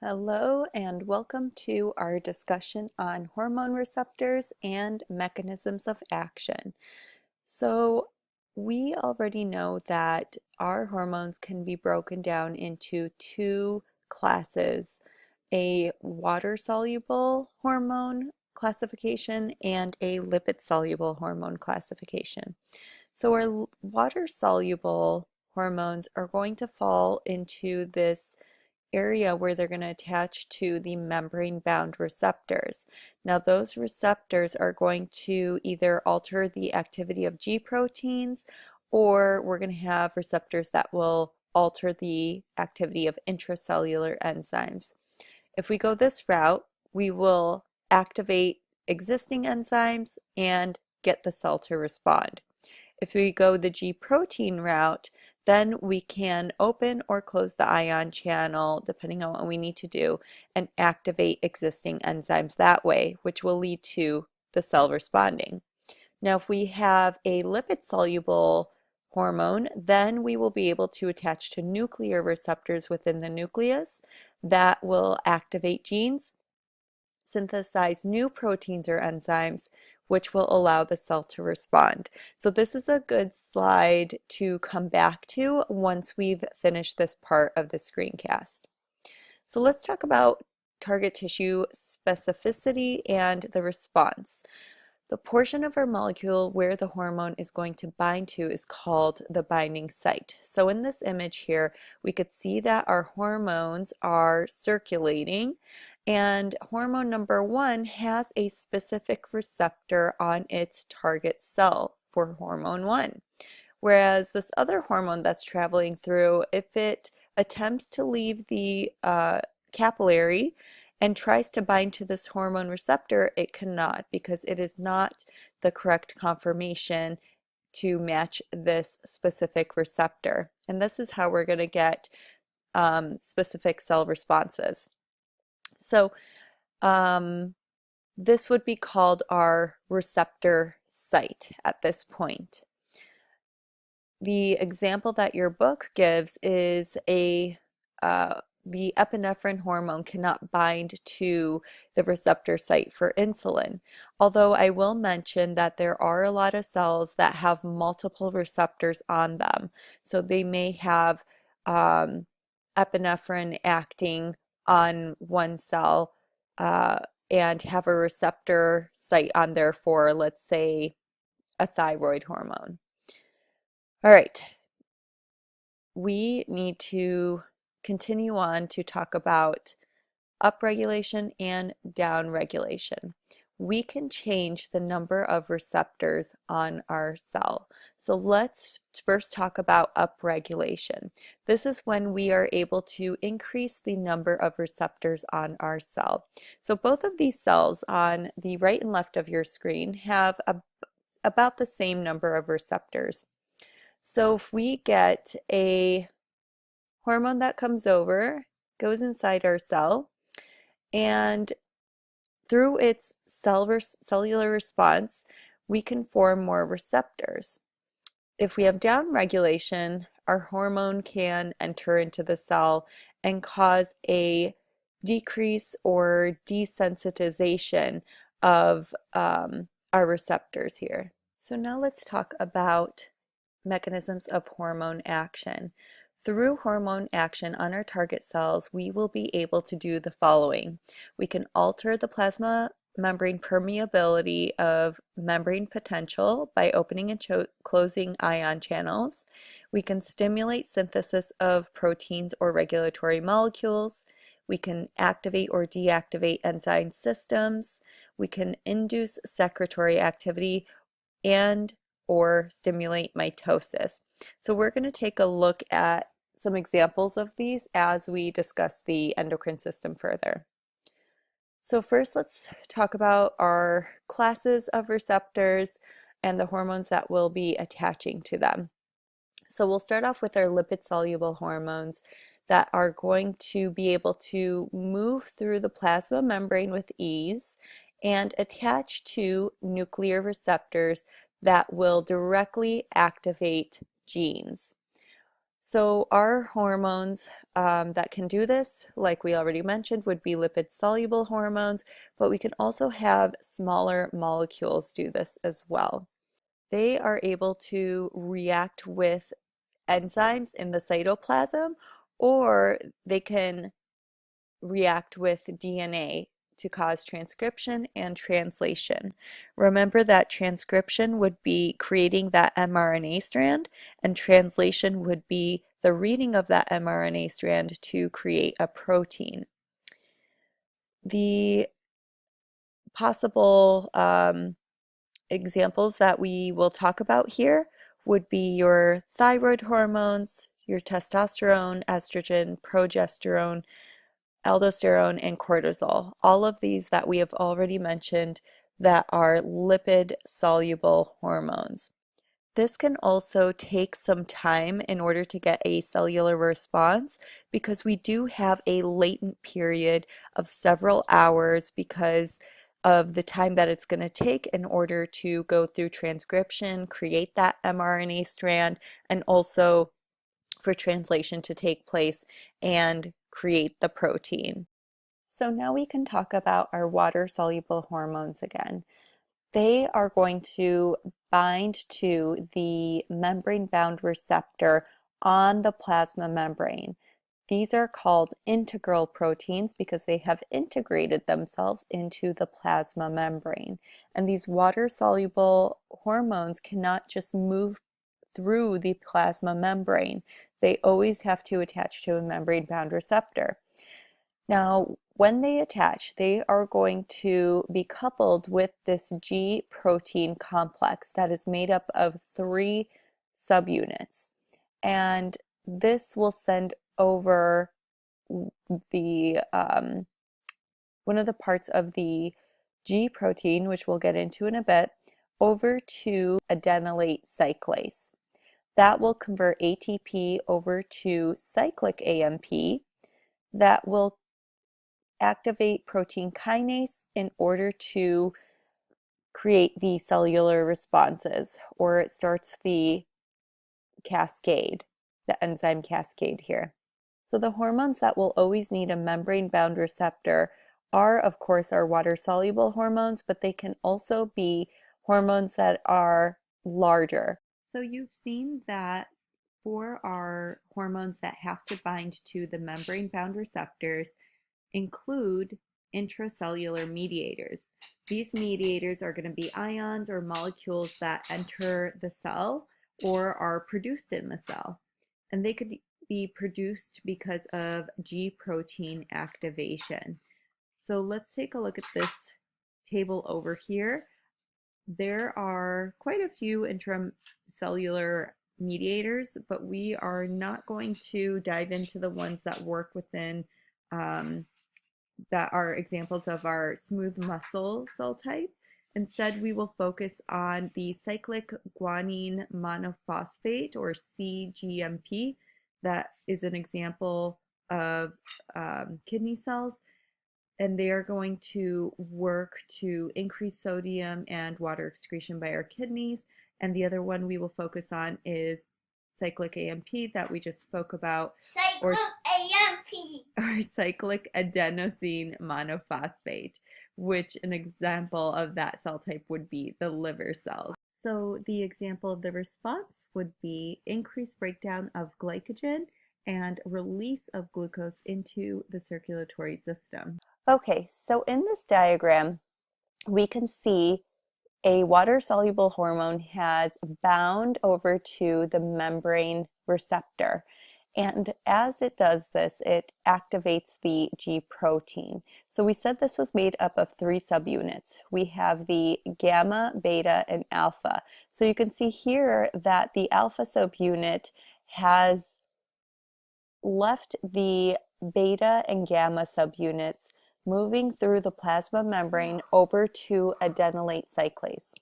Hello and welcome to our discussion on hormone receptors and mechanisms of action. So we already know that our hormones can be broken down into two classes, a water-soluble hormone classification and a lipid-soluble hormone classification. So our water-soluble hormones are going to fall into this area where they're going to attach to the membrane-bound receptors. Now, those receptors are going to either alter the activity of G proteins, or we're going to have receptors that will alter the activity of intracellular enzymes. If we go this route, we will activate existing enzymes and get the cell to respond. If we go the G protein route, then we can open or close the ion channel depending on what we need to do and activate existing enzymes that way, which will lead to the cell responding. Now, if we have a lipid-soluble hormone, then we will be able to attach to nuclear receptors within the nucleus that will activate genes, synthesize new proteins or enzymes, which will allow the cell to respond. So this is a good slide to come back to once we've finished this part of the screencast. So let's talk about target tissue specificity and the response. The portion of our molecule where the hormone is going to bind to is called the binding site. So in this image here, we could see that our hormones are circulating, and hormone number 1 has a specific receptor on its target cell for hormone 1. Whereas this other hormone that's traveling through, if it attempts to leave the capillary and tries to bind to this hormone receptor, it cannot, because it is not the correct conformation to match this specific receptor. And this is how we're going to get specific cell responses. So this would be called our receptor site at this point. The example that your book gives is the epinephrine hormone cannot bind to the receptor site for insulin. Although I will mention that there are a lot of cells that have multiple receptors on them. So they may have epinephrine acting on one cell and have a receptor site on there for, let's say, a thyroid hormone. All right, we need to continue on to talk about upregulation and downregulation. We can change the number of receptors on our cell. So let's first talk about upregulation. This is when we are able to increase the number of receptors on our cell. So both of these cells on the right and left of your screen have about the same number of receptors. So if we get a hormone that comes over, goes inside our cell, and through its cellular response, we can form more receptors. If we have downregulation, our hormone can enter into the cell and cause a decrease or desensitization of our receptors here. So now let's talk about mechanisms of hormone action. Through hormone action on our target cells, we will be able to do the following. We can alter the plasma membrane permeability of membrane potential by opening and closing ion channels. We can stimulate synthesis of proteins or regulatory molecules. We can activate or deactivate enzyme systems. We can induce secretory activity and or stimulate mitosis. So we're going to take a look at some examples of these as we discuss the endocrine system further. So first, let's talk about our classes of receptors and the hormones that will be attaching to them. So we'll start off with our lipid-soluble hormones that are going to be able to move through the plasma membrane with ease and attach to nuclear receptors that will directly activate genes. So our hormones that can do this, like we already mentioned, would be lipid soluble hormones, but we can also have smaller molecules do this as well. They are able to react with enzymes in the cytoplasm, or they can react with DNA to cause transcription and translation. Remember that transcription would be creating that mRNA strand, and translation would be the reading of that mRNA strand to create a protein. The possible examples that we will talk about here would be your thyroid hormones, your testosterone, estrogen, progesterone, aldosterone, and cortisol. All of these that we have already mentioned that are lipid soluble hormones. This can also take some time in order to get a cellular response because we do have a latent period of several hours because of the time that it's going to take in order to go through transcription, create that mRNA strand, and also for translation to take place and create the protein. So now we can talk about our water-soluble hormones again. They are going to bind to the membrane-bound receptor on the plasma membrane. These are called integral proteins because they have integrated themselves into the plasma membrane. And these water-soluble hormones cannot just move through the plasma membrane. They always have to attach to a membrane-bound receptor. Now, when they attach, they are going to be coupled with this G protein complex that is made up of 3 subunits. And this will send over the one of the parts of the G protein, which we'll get into in a bit, over to adenylate cyclase. That will convert ATP over to cyclic AMP that will activate protein kinase in order to create the cellular responses, or it starts the cascade, the enzyme cascade here. So the hormones that will always need a membrane-bound receptor are, of course, our water-soluble hormones, but they can also be hormones that are larger. So you've seen that for our hormones that have to bind to the membrane-bound receptors include intracellular mediators. These mediators are going to be ions or molecules that enter the cell or are produced in the cell. And they could be produced because of G protein activation. So let's take a look at this table over here. There are quite a few intracellular mediators, but we are not going to dive into the ones that work within that are examples of our smooth muscle cell type. Instead, we will focus on the cyclic guanine monophosphate, or cGMP, that is an example of kidney cells, and they are going to work to increase sodium and water excretion by our kidneys. And the other one we will focus on is cyclic AMP that we just spoke about, or cyclic adenosine monophosphate, which an example of that cell type would be the liver cells. So the example of the response would be increased breakdown of glycogen and release of glucose into the circulatory system. Okay, so in this diagram, we can see a water-soluble hormone has bound over to the membrane receptor. And as it does this, it activates the G protein. So we said this was made up of 3 subunits. We have the gamma, beta, and alpha. So you can see here that the alpha subunit has left the beta and gamma subunits moving through the plasma membrane over to adenylate cyclase.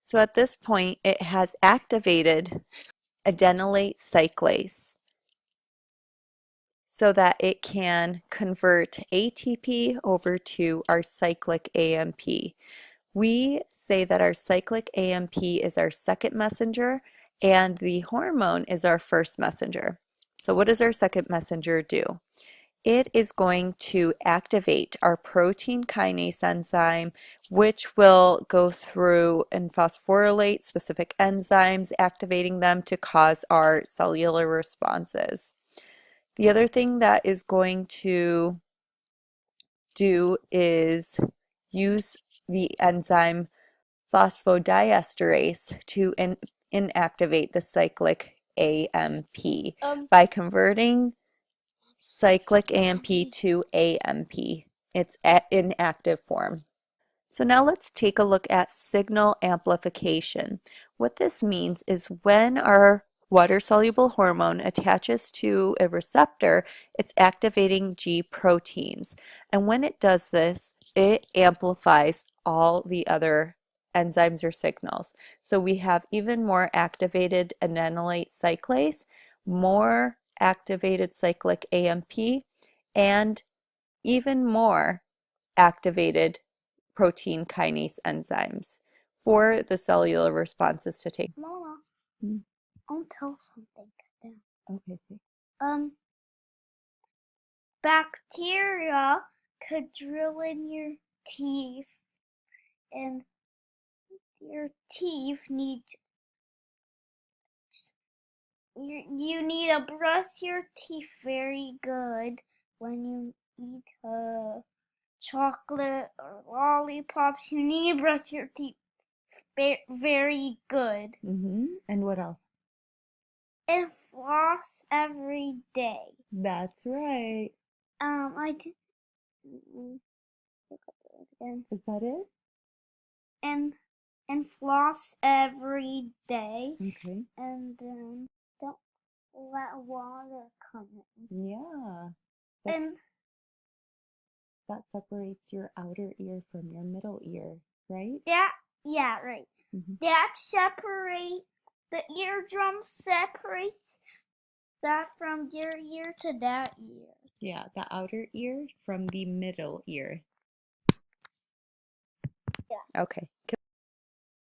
So at this point, it has activated adenylate cyclase so that it can convert ATP over to our cyclic AMP. We say that our cyclic AMP is our second messenger and the hormone is our first messenger. So what does our second messenger do? It is going to activate our protein kinase enzyme, which will go through and phosphorylate specific enzymes, activating them to cause our cellular responses. The other thing that is going to do is use the enzyme phosphodiesterase to inactivate the cyclic AMP by converting cyclic AMP to AMP. It's in active form. So now let's take a look at signal amplification. What this means is when our water-soluble hormone attaches to a receptor, it's activating G proteins. And when it does this, it amplifies all the other enzymes or signals. So we have even more activated adenylate cyclase, more activated cyclic AMP, and even more activated protein kinase enzymes for the cellular responses to take. Mama, Mm. I'll tell something now. Okay, see. Bacteria could drill in your teeth, and your teeth need you need to brush your teeth very good when you eat chocolate or lollipops. You need to brush your teeth very good. And what else? And floss every day. That's right. I can pick up again. Is that it? And floss every day. Okay. And then don't let water come in. Yeah. And that separates your outer ear from your middle ear, right? yeah, right. That separates the eardrum separates that from your ear to that ear. Yeah, the outer ear from the middle ear. Yeah. Okay.